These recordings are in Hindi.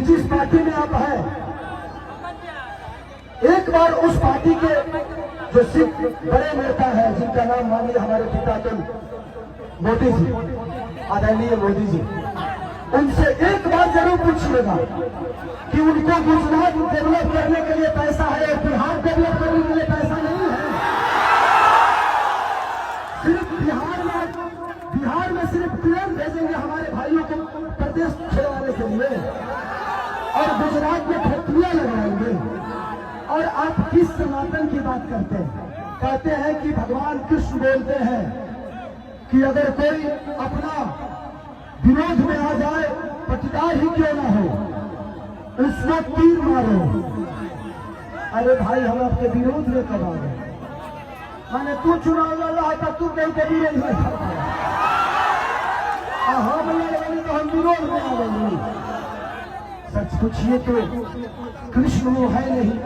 जिस पार्टी में आप हैं, एक बार उस पार्टी के जो सिख बड़े नेता है, जिनका नाम मानिए हमारे पिता मोदी जी, आदरणीय मोदी जी, उनसे एक बार जरूर पूछिएगा कि उनको गुजरात डेवलप करने के लिए पैसा है और बिहार डेवलप करने के लिए पैसा नहीं है। सिर्फ बिहार में सिर्फ पीएम भेजेंगे हमारे भाइयों को प्रदेश छुड़वाने के लिए, और गुजरात में फैक्ट्रियां लगाएंगे। और आप किस सनातन की बात करते हैं? कहते हैं कि भगवान कृष्ण बोलते हैं कि अगर कोई अपना विरोध में आ जाए, पटीदार ही क्यों ना हो, उसको तीर मारो। अरे भाई, हम आपके विरोध में कब आ गए? माने तू चुनाव लड़ रहा था, तू कहीं कभी नहीं है, हम लड़ रहे तो हम विरोध में आ गए। सच पूछिए तो कृष्ण वो है नहीं,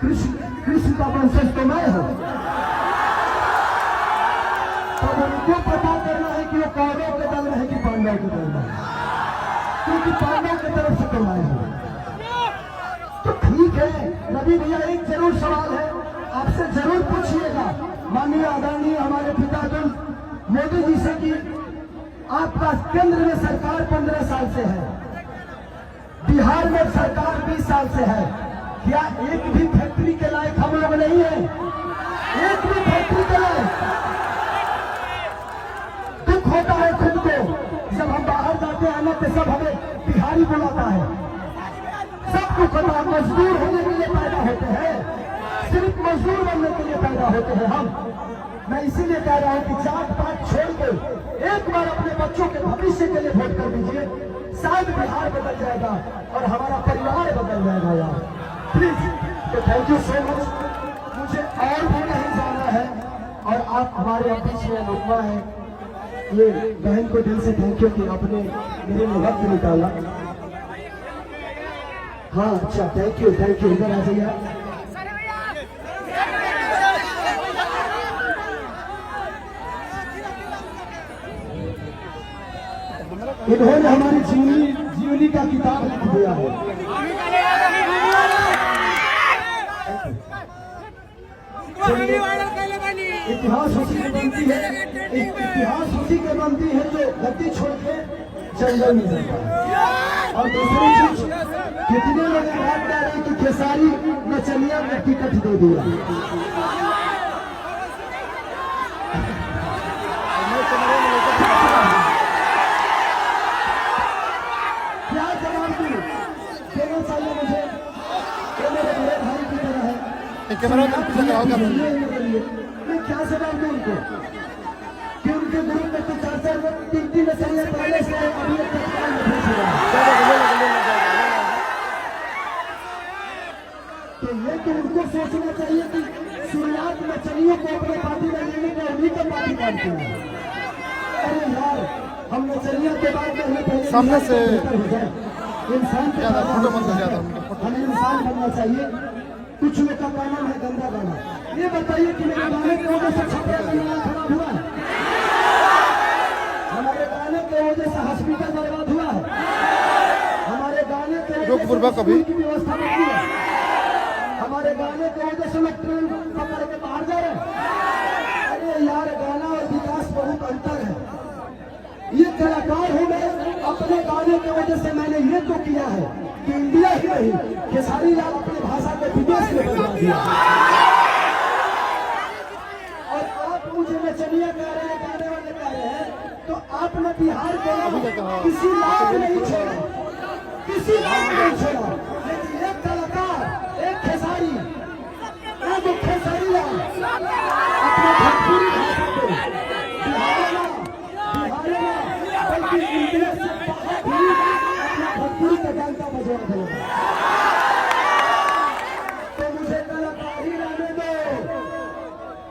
कृष्ण का वंशज तो मैं हूं। तब उनको पता करना है कि वो कौरव के दल में है कि पांडव के दल में, क्योंकि पांडव की तरफ से करवाए हैं। तो ठीक है रवि भैया, एक जरूर सवाल है, आपसे जरूर पूछिएगा माननीय आदरणीय हमारे पिता मोदी जी से कि आपका केंद्र में सरकार 15 साल से है, बिहार में सरकार 20 साल से है, क्या एक भी फैक्ट्री के लायक हम लोग नहीं है? एक भी फैक्ट्री के लायक? दुख होता है खुद को जब हम बाहर जाते हैं ना, तो सब हमें बिहारी बुलाता है। सब दुख होता है, मजदूर होने के लिए पैदा होते हैं, सिर्फ मजदूर बनने के लिए पैदा होते हैं हम। मैं इसीलिए कह रहा हूं कि जात पात छोड़ के एक बार अपने बच्चों के भविष्य के लिए वोट कर दीजिए, शायद बिहार बदल जाएगा और हमारा परिवार बदल जाएगा यार, प्लीज। तो थैंक यू सो मच, मुझे और भी नहीं जाना है, और आप हमारे बीच में रुकना है। ये बहन को दिल से थैंक यू कि आपने मेरे लिए वक्त निकाला। हाँ अच्छा, थैंक यू, इधर आ जाइए। इन्होंने हमारी जीवनी का किताब लिख दिया है। इतिहास उसी के बनती है, इतिहास उसी के बनती है जो गद्दी छोड़ के जंगल में जाता है। और दूसरी चीज, कितने लोग बात कर रहे हैं कि खेसारी नचनिया में टिकट दे दिया। क्या जवाब दूं? देना चाहिए मुझे, मेरे बड़े भाई की तरह है। मैं क्या जवाब दूं उनको कि उनके ग्रुप में तो 4-4 3 नचनिया पहले से अभी तो ये तो उनको सोचना चाहिए कि शुरुआत नचनियों को अपने पार्टी में लेने का उन्हीं का पार्टी मानते हैं। अरे यार, हम नचनिया के बाद में पहले सामने से इंसान के हमें इंसान बनना चाहिए। कुछ लोग का काम है गंदा गाना। ये बताइए कि मेरे गाने की वजह से छपरा का नाम खराब हुआ है? हमारे गाने की वजह से हॉस्पिटल बर्बाद हुआ है? हमारे गाने की वजह से की व्यवस्था नहीं है? हमारे गाने की वजह से लोग ट्रेन पकड़ के बाहर जा रहे हैं? अरे यार, गाना और विकास बहुत अंतर है। ये कलाकार हूं मैं, अपने गाने की वजह से मैंने ये तो किया है कि इंडिया ही नहीं, खेसारी लाल अपनी भाषा को विदेश में बदला दिया। और आप मुझे नचनिया कह रहे हैं, गाने वाले कह रहे हैं, तो आपने बिहार को किसी लाभ नहीं छोड़ा, किसी लाभ नहीं छोड़ा। लेकिन एक कलाकार, एक खेसारी, एक खेसारी लाल अपने भोजपुरी भाषा को बल्कि इंडिया से बाहर भी अपना भोजपुरी का गाना बजवा देगा। तो मुझे कलाकार ही रहने दो,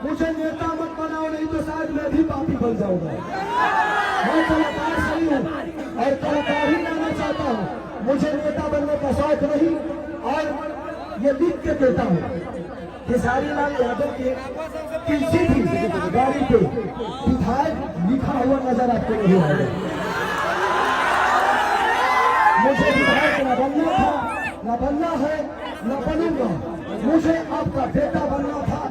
मुझे नेता मत बनाओ, नहीं तो शायद मैं भी पापी बन जाऊंगा। मैं कलाकार सही हूँ और कलाकार ही रहना चाहता हूँ, मुझे नेता बनने का शौक नहीं। और ये लिख के देता हूँ, खेसारी लाल यादव के किसी भी गाड़ी पे विधायक लिखा हुआ नजर आपको नहीं आएगा। मुझे विधायक न बनना है न बनूंगा। मुझे आपका बेटा बनना था,